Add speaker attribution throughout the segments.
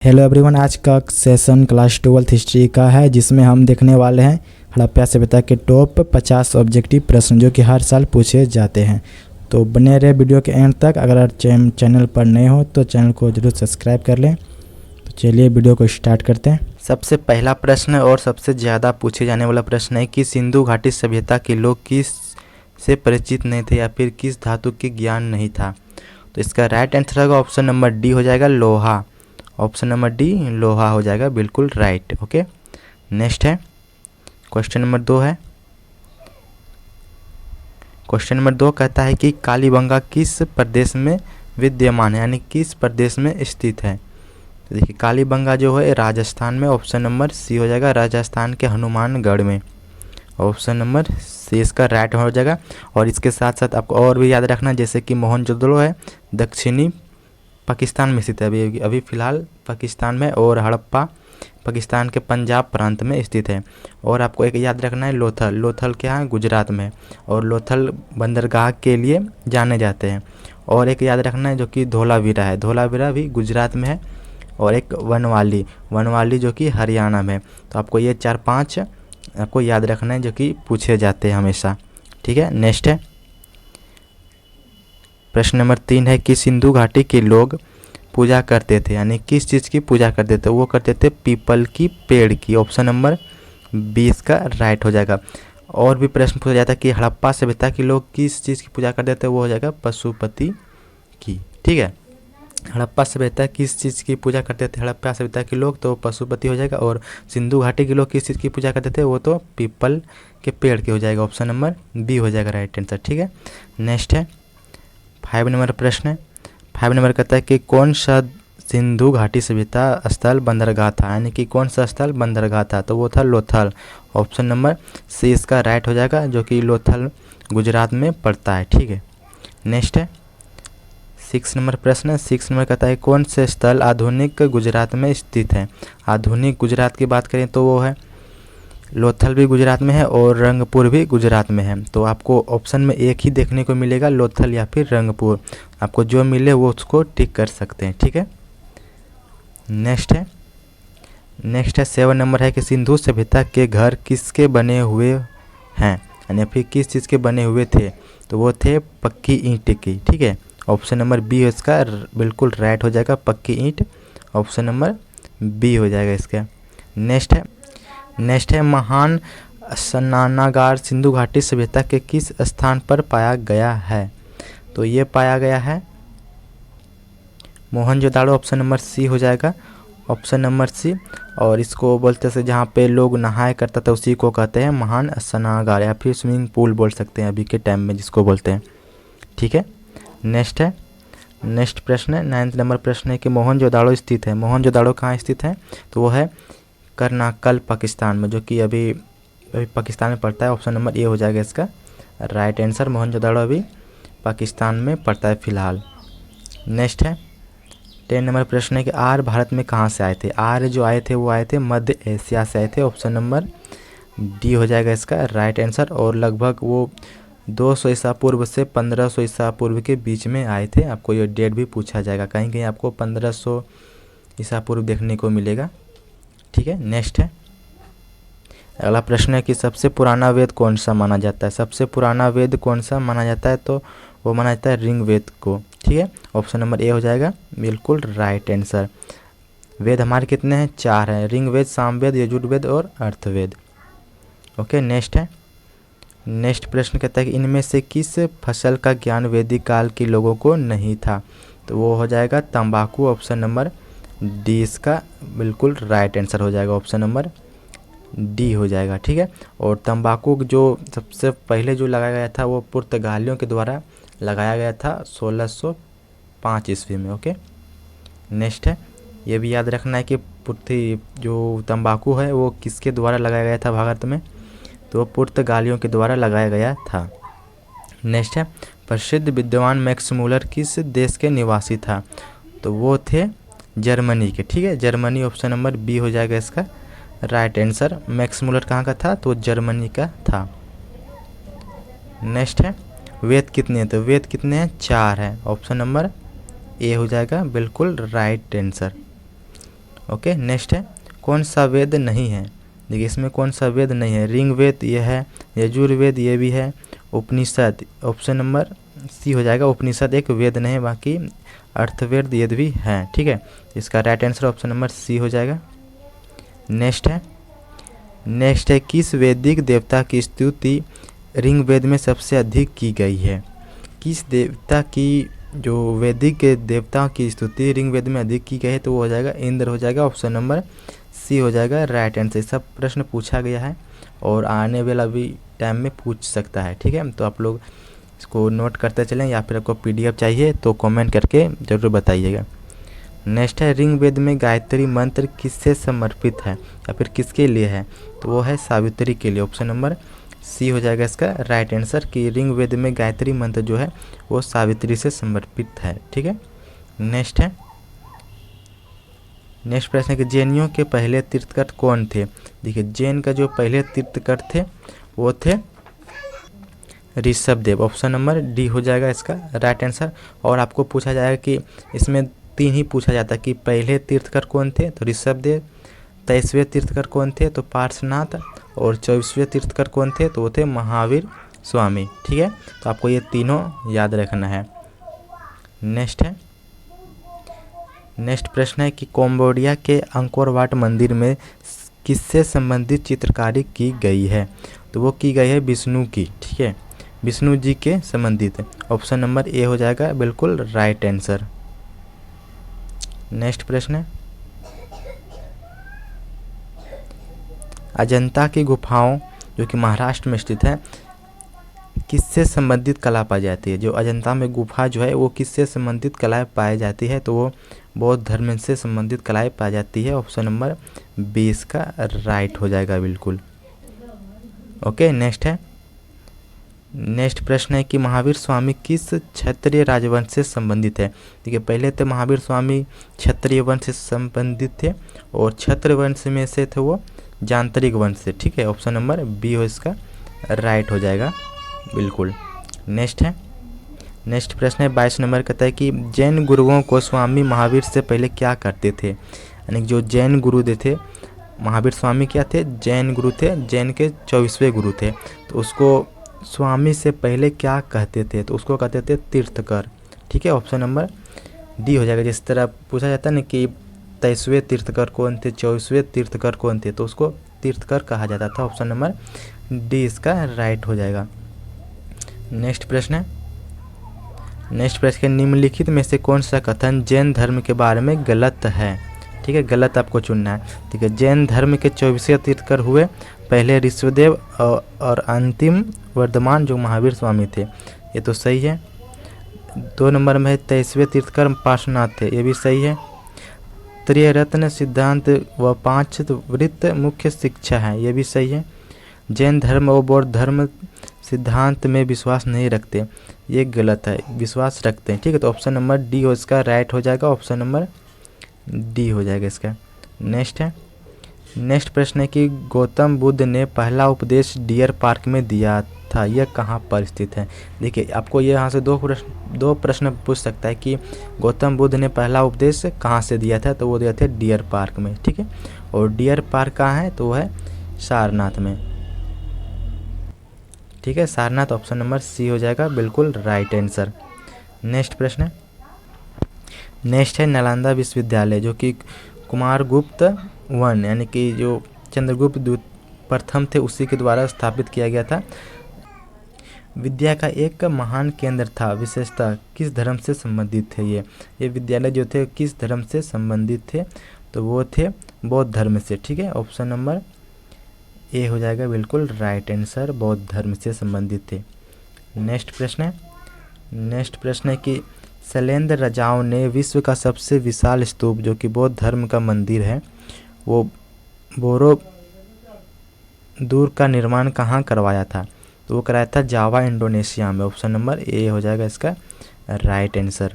Speaker 1: Hello everyone, आज का session class 12th history का है जिसमें हम देखने वाले हैं हड़प्पा सभ्यता के टॉप 50 ऑब्जेक्टिव प्रश्न जो कि हर साल पूछे जाते हैं। तो बने रहे वीडियो के एंड तक। अगर चैनल पर नए हो तो चैनल को जरूर सब्सक्राइब कर लें। तो चलिए वीडियो को स्टार्ट करते हैं। सबसे पहला प्रश्न और सबसे ज़्यादा पूछे जाने वाला प्रश्न है कि सिंधु घाटी सभ्यता के लोग किस से परिचित नहीं थे या फिर किस धातु के ज्ञान नहीं था। तो इसका राइट आंसर होगा ऑप्शन नंबर डी हो जाएगा, लोहा। ऑप्शन नंबर डी लोहा हो जाएगा, बिल्कुल राइट। ओके, नेक्स्ट है क्वेश्चन नंबर 2 है। क्वेश्चन नंबर 2 कहता है कि कालीबंगा किस प्रदेश में विद्यमान है, यानी किस प्रदेश में स्थित है। तो देखिए कालीबंगा जो है राजस्थान में। ऑप्शन नंबर सी हो जाएगा, राजस्थान के हनुमानगढ़ में। ऑप्शन नंबर सी इसका राइट हो जाएगा। और इसके साथ साथ आपको और भी याद रखना, जैसे कि मोहनजोदड़ो है दक्षिणी पाकिस्तान में स्थित है, अभी फ़िलहाल पाकिस्तान में। और हड़प्पा पाकिस्तान के पंजाब प्रांत में स्थित है। और आपको एक याद रखना है, लोथल। लोथल क्या है, गुजरात में। और लोथल बंदरगाह के लिए जाने जाते हैं। और एक याद रखना है जो कि धोलावीरा है, धोलावीरा भी गुजरात में है। और एक वनवाली, वनवाली जो कि हरियाणा में। तो आपको ये 4-5 आपको याद रखना है जो कि पूछे जाते हैं हमेशा। ठीक है, नेक्स्ट है प्रश्न नंबर 3 है कि सिंधु घाटी के लोग पूजा करते थे, यानी किस चीज़ की पूजा करते थे। वो करते थे पीपल की पेड़ की। ऑप्शन नंबर 20 का राइट हो जाएगा। और भी प्रश्न पूछा जाता है कि हड़प्पा सभ्यता के लोग किस चीज़ की पूजा करते थे, वो हो जाएगा पशुपति की। ठीक है, हड़प्पा सभ्यता किस चीज़ की पूजा करते थे हड़प्पा सभ्यता के लोग, तो पशुपति हो जाएगा। और सिंधु घाटी के लोग किस चीज़ की पूजा करते थे, वो तो पीपल के पेड़ की हो जाएगा। ऑप्शन नंबर बी हो जाएगा राइट आंसर। ठीक है, नेक्स्ट है 5 नंबर प्रश्न है। 5 नंबर कहता है कि कौन सा सिंधु घाटी सभ्यता स्थल बंदरगाह था, यानी कि कौन सा स्थल बंदरगाह था, तो वो था लोथल। ऑप्शन नंबर सी इसका राइट हो जाएगा, जो कि लोथल गुजरात में पड़ता है। ठीक है, नेक्स्ट है 6 नंबर प्रश्न है। 6 नंबर कहता है कौन से स्थल आधुनिक गुजरात में स्थित है। आधुनिक गुजरात की बात करें तो वो है लोथल भी गुजरात में है और रंगपुर भी गुजरात में है। तो आपको ऑप्शन में एक ही देखने को मिलेगा, लोथल या फिर रंगपुर। आपको जो मिले वो उसको टिक कर सकते हैं। ठीक है, नेक्स्ट है 7 नंबर है कि सिंधु सभ्यता के घर किसके बने हुए हैं, यानी फिर किस चीज़ के बने हुए थे, तो वो थे पक्की ईंट की। ठीक है, ऑप्शन नंबर बी इसका बिल्कुल राइट हो जाएगा, पक्की ईंट। ऑप्शन नंबर बी हो जाएगा इसका। नेक्स्ट है महान स्नानागार सिंधु घाटी सभ्यता के किस स्थान पर पाया गया है। तो ये पाया गया है मोहनजोदाड़ो। ऑप्शन नंबर सी हो जाएगा, ऑप्शन नंबर सी। और इसको बोलते थे जहाँ पे लोग नहाया करता था उसी को कहते हैं महान स्नानागार, या फिर स्विमिंग पूल बोल सकते हैं अभी के टाइम में जिसको बोलते हैं। ठीक है, नेक्स्ट प्रश्न है 9 नंबर प्रश्न है कि मोहनजोदाड़ो स्थित है। मोहनजोदाड़ो कहाँ स्थित है, तो वो है करनाकल पाकिस्तान में, जो कि अभी पाकिस्तान में पड़ता है। ऑप्शन नंबर ए हो जाएगा इसका राइट आंसर। मोहनजोदाड़ो अभी पाकिस्तान में पड़ता है फिलहाल। नेक्स्ट है 10 नंबर प्रश्न है कि आर्य भारत में कहाँ से आए थे। आर्य जो आए थे वो आए थे मध्य एशिया से आए थे। ऑप्शन नंबर डी हो जाएगा इसका राइट आंसर। और लगभग वो 200 ईसा पूर्व से 1500 ईसा पूर्व के बीच में आए थे। आपको ये डेट भी पूछा जाएगा, कहीं कहीं आपको 1500 ईसा पूर्व देखने को मिलेगा। ठीक है, नेक्स्ट है अगला प्रश्न है कि सबसे पुराना वेद कौन सा माना जाता है। सबसे पुराना वेद कौन सा माना जाता है, तो वो माना जाता है ऋग्वेद को। ठीक है, ऑप्शन नंबर ए हो जाएगा बिल्कुल राइट आंसर। वेद हमारे कितने हैं, 4 हैं, ऋग्वेद, सामवेद, यजुर्वेद और अर्थवेद। ओके, नेक्स्ट प्रश्न कहता है कि इनमें से किस फसल का ज्ञान वैदिक काल के लोगों को नहीं था, तो वो हो जाएगा तंबाकू। ऑप्शन नंबर डी इसका बिल्कुल राइट आंसर हो जाएगा, ऑप्शन नंबर डी हो जाएगा। ठीक है, और तंबाकू जो सबसे पहले जो लगाया गया था वो पुर्तगालियों के द्वारा लगाया गया था 1605 ईस्वी में। ओके, नेक्स्ट है ये भी याद रखना है कि जो तंबाकू है वो किसके द्वारा लगाया गया था भारत में, तो पुर्तगालियों के द्वारा लगाया गया था। नेक्स्ट है प्रसिद्ध विद्वान मैक्स मूलर किस देश के निवासी था, तो वो थे जर्मनी के। ठीक है, जर्मनी। ऑप्शन नंबर बी हो जाएगा इसका राइट आंसर। मैक्स मूलर कहाँ का था, तो जर्मनी का था। नेक्स्ट है वेद कितने हैं, तो वेद कितने हैं, 4 हैं। ऑप्शन नंबर ए हो जाएगा बिल्कुल राइट आंसर। ओके, नेक्स्ट है कौन सा वेद नहीं है। देखिए इसमें कौन सा वेद नहीं है, ऋग्वेद ये है, यजुर्वेद ये भी है, उपनिषद ऑप्शन नंबर सी हो जाएगा। उपनिषद एक वेद नहीं है, बाकी अर्थवेद ये भी है। ठीक है, इसका right answer option number C हो जाएगा। नेक्स्ट है किस वैदिक देवता की स्तुति ऋग्वेद में सबसे अधिक की गई है। किस देवता की जो वैदिक के देवता की स्तुति ऋग्वेद में अधिक की गई है, तो वो हो जाएगा इंद्र हो जाएगा। ऑप्शन नंबर सी हो जाएगा राइट आंसर। सब प्रश्न पूछा गया है और आने वाला भी टाइम में पूछ सकता है। ठीक है, तो आप लोग इसको नोट करते चलें, या फिर आपको PDF चाहिए तो कमेंट करके ज़रूर बताइएगा। नेक्स्ट है ऋग्वेद में गायत्री मंत्र किससे समर्पित है या फिर किसके लिए है, तो वो है सावित्री के लिए। ऑप्शन नंबर सी हो जाएगा इसका राइट आंसर कि ऋग्वेद में गायत्री मंत्र जो है वो सावित्री से समर्पित है। ठीक है, नेक्स्ट प्रश्न है कि जैनियों के पहले तीर्थकर कौन थे। देखिए जैन का जो पहले तीर्थकर थे वो थे ऋषभदेव। ऑप्शन नंबर डी हो जाएगा इसका राइट आंसर। और आपको पूछा जाएगा कि इसमें 3 ही पूछा जाता है कि पहले तीर्थकर कौन थे, तो ऋषभदेव। 23वें तीर्थकर कौन थे, तो पार्श्वनाथ। और 24वें तीर्थकर कौन थे, तो वो थे महावीर स्वामी। ठीक है, तो आपको ये तीनों याद रखना है। नेक्स्ट प्रश्न है कि कंबोडिया के अंकोर वाट मंदिर में किससे संबंधित चित्रकारी की गई है, तो वो की गई है विष्णु की। ठीक है, विष्णु जी के संबंधित। ऑप्शन नंबर ए हो जाएगा बिल्कुल राइट आंसर। नेक्स्ट प्रश्न है अजंता की गुफाओं जो कि महाराष्ट्र में स्थित है किससे संबंधित कला पाई जाती है। जो अजंता में गुफा जो है वो किससे संबंधित कलाएं पाई जाती है, तो वो बौद्ध धर्म से संबंधित कलाएं पाई जाती है। ऑप्शन नंबर 20 का राइट हो जाएगा बिल्कुल। ओके, नेक्स्ट प्रश्न है कि महावीर स्वामी किस क्षत्रिय राजवंश से संबंधित है। देखिए पहले तो महावीर स्वामी क्षत्रिय वंश से संबंधित थे और क्षत्रिय वंश में से थे वो जानतरिक वंश से। ठीक है, ऑप्शन नंबर बी हो इसका राइट हो जाएगा बिल्कुल। नेक्स्ट प्रश्न है 22 नंबर कहता है कि जैन गुरुओं को स्वामी महावीर से पहले क्या करते थे। यानी जो जैन गुरु थे महावीर स्वामी क्या थे, जैन गुरु थे, जैन के 24वें गुरु थे। तो उसको स्वामी से पहले क्या कहते थे, तो उसको कहते थे तीर्थकर। ठीक है, ऑप्शन नंबर डी हो जाएगा। जिस तरह पूछा जाता है ना कि 23वें तीर्थकर कौन थे, 24वें तीर्थकर कौन थे, तो उसको तीर्थकर कहा जाता था। ऑप्शन नंबर डी इसका राइट हो जाएगा। नेक्स्ट प्रश्न निम्नलिखित में से कौन सा कथन जैन धर्म के बारे में गलत है। ठीक है, गलत आपको चुनना है। ठीक है, जैन धर्म के 24वें तीर्थकर हुए पहले ऋषभदेव और अंतिम वर्धमान जो महावीर स्वामी थे, ये तो सही है। 2 नंबर में 23वें तीर्थकर पार्श्वनाथ थे, ये भी सही है। त्रिरत्न सिद्धांत व 5 वृत्त मुख्य शिक्षा है, ये भी सही है। जैन धर्म और बौद्ध धर्म सिद्धांत में विश्वास नहीं रखते, ये गलत है, विश्वास रखते हैं। ठीक है, तो ऑप्शन नंबर डी हो इसका राइट हो जाएगा। ऑप्शन नंबर डी हो जाएगा इसका। नेक्स्ट प्रश्न है कि गौतम बुद्ध ने पहला उपदेश डियर पार्क में दिया था, यह कहाँ पर स्थित है। देखिए आपको ये यहाँ से दो प्रश्न पूछ सकता है कि गौतम बुद्ध ने पहला उपदेश कहाँ से दिया था, तो वो दिया था डियर पार्क में। ठीक है, और डियर पार्क कहाँ है, तो वो है सारनाथ में। ठीक है, सारनाथ ऑप्शन नंबर सी हो जाएगा बिल्कुल राइट आंसर। नेक्स्ट है नालंदा विश्वविद्यालय जो कि कुमारगुप्त वन यानी कि जो चंद्रगुप्त प्रथम थे उसी के द्वारा स्थापित किया गया था। विद्या का एक महान केंद्र था, विशेषतः किस धर्म से संबंधित थे ये विद्यालय जो थे किस धर्म से संबंधित थे, तो वो थे बौद्ध धर्म से। ठीक है, ऑप्शन नंबर ए हो जाएगा बिल्कुल राइट आंसर, बौद्ध धर्म से संबंधित थे। नेक्स्ट प्रश्न है कि शैलेंद्र राजाओं ने विश्व का सबसे विशाल स्तूप जो कि बौद्ध धर्म का मंदिर है वो बोरोबुदुर का निर्माण कहाँ करवाया था, तो वो कराया था जावा इंडोनेशिया में। ऑप्शन नंबर ए हो जाएगा इसका राइट आंसर।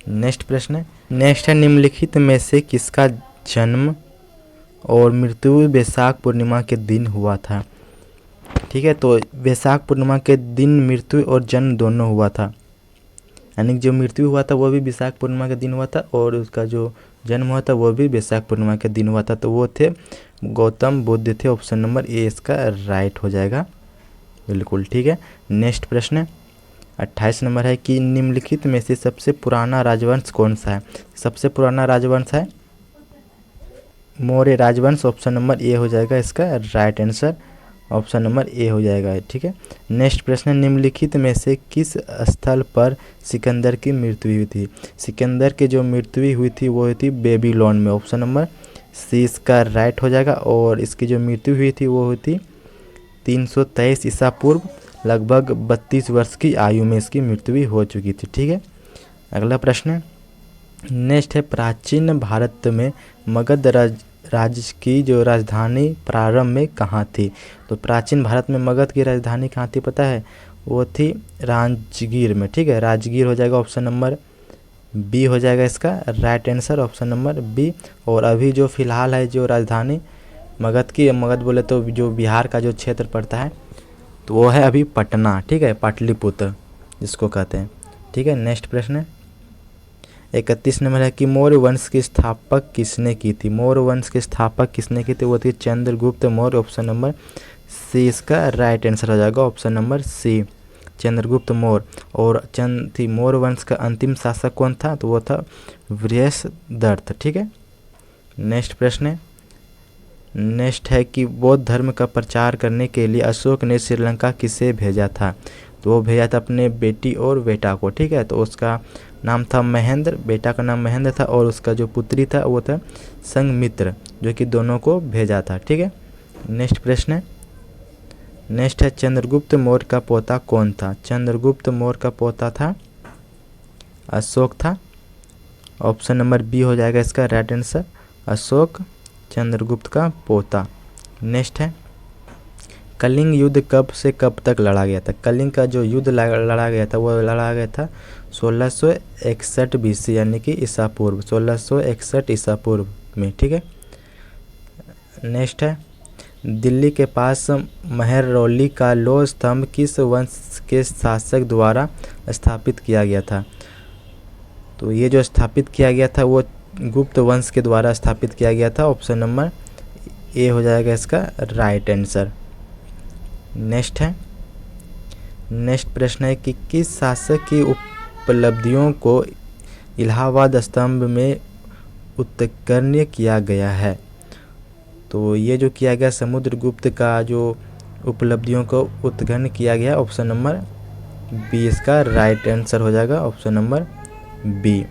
Speaker 1: नेक्स्ट है निम्नलिखित में से किसका जन्म और मृत्यु वैशाख पूर्णिमा के दिन हुआ था। ठीक है, तो वैशाख पूर्णिमा के दिन मृत्यु और जन्म दोनों हुआ था, यानी जो मृत्यु हुआ था वो भी वैशाख पूर्णिमा के दिन हुआ था और उसका जो जन्म हुआ था वो भी वैशाख पूर्णिमा के दिन हुआ था, तो वो थे गौतम बुद्ध थे। ऑप्शन नंबर ए इसका राइट हो जाएगा, बिल्कुल ठीक है। नेक्स्ट प्रश्न 28 नंबर है कि निम्नलिखित में से सबसे पुराना राजवंश कौन सा है। सबसे पुराना राजवंश है मौर्य राजवंश। ऑप्शन नंबर ए हो जाएगा इसका right answer, option number A हो जाएगा, ठीक है। नेक्स्ट प्रश्न, निम्नलिखित में से किस स्थल पर सिकंदर की मृत्यु हुई थी। सिकंदर की जो मृत्यु हुई थी वो हुई थी बेबीलोन में। ऑप्शन नंबर सी इसका राइट हो जाएगा। और इसकी जो मृत्यु हुई थी वो हुई थी 323 ईसा पूर्व, लगभग 32 वर्ष की आयु में इसकी मृत्यु हो चुकी थी, ठीक है। अगला प्रश्न नेक्स्ट है, प्राचीन भारत में मगध राज्य की जो राजधानी प्रारंभ में कहाँ थी। तो प्राचीन भारत में मगध की राजधानी कहाँ थी पता है, वो थी राजगीर में, ठीक है। राजगीर हो जाएगा, ऑप्शन नंबर बी हो जाएगा इसका right answer, option number B. और अभी जो फिलहाल है जो राजधानी मगध की, मगध बोले तो जो बिहार का जो क्षेत्र पड़ता है तो वो है अभी पटना, ठीक है, पाटलिपुत्र जिसको कहते हैं, ठीक है। नेक्स्ट प्रश्न 31 नंबर है कि मौर्य वंश की स्थापक किसने की थी। मौर्य वंश के स्थापक किसने की थी, वो थी Chandragupta Maurya. Option number C इसका राइट आंसर हो जाएगा, option number C Chandragupta Maurya. और मौर्य वंश का अंतिम शासक कौन था, तो वो था बृहस्पति, ठीक है। नेक्स्ट प्रश्न नेक्स्ट है कि बौद्ध धर्म का प्रचार करने के लिए अशोक ने श्रीलंका किसे भेजा था। तो वो भेजा था अपने बेटी और बेटा को, ठीक है। तो उसका नाम था महेंद्र, बेटा का नाम महेंद्र था और उसका जो पुत्री था वो था संघमित्र, जो कि दोनों को भेजा था, ठीक है। नेक्स्ट प्रश्न नेक्स्ट है, चंद्रगुप्त मौर्य का पोता कौन था। चंद्रगुप्त मौर्य का पोता था अशोक था, ऑप्शन नंबर बी हो जाएगा इसका राइट आंसर, अशोक चंद्रगुप्त का पोता। नेक्स्ट है, कलिंग युद्ध कब से कब तक लड़ा गया था। कलिंग का जो युद्ध लड़ा गया था वो लड़ा गया था 1661 BC यानी कि ईसा पूर्व, 1661 ईसा पूर्व में, ठीक है। नेक्स्ट है, दिल्ली के पास महरौली का लौह स्तंभ किस वंश के शासक द्वारा स्थापित किया गया था। तो ये जो स्थापित किया गया था वो गुप्त वंश के द्वारा स्थापित किया गया था, ऑप्शन नंबर ए हो जाएगा इसका राइट आंसर। नेक्स्ट है, नेक्स्ट प्रश्न है कि किस शासक की उपलब्धियों को इलाहाबाद स्तंभ में उत्कीर्ण किया गया है। तो ये जो किया गया समुद्रगुप्त का जो उपलब्धियों को उत्कीर्ण किया गया, ऑप्शन नंबर बी इसका राइट आंसर हो जाएगा, ऑप्शन नंबर बी।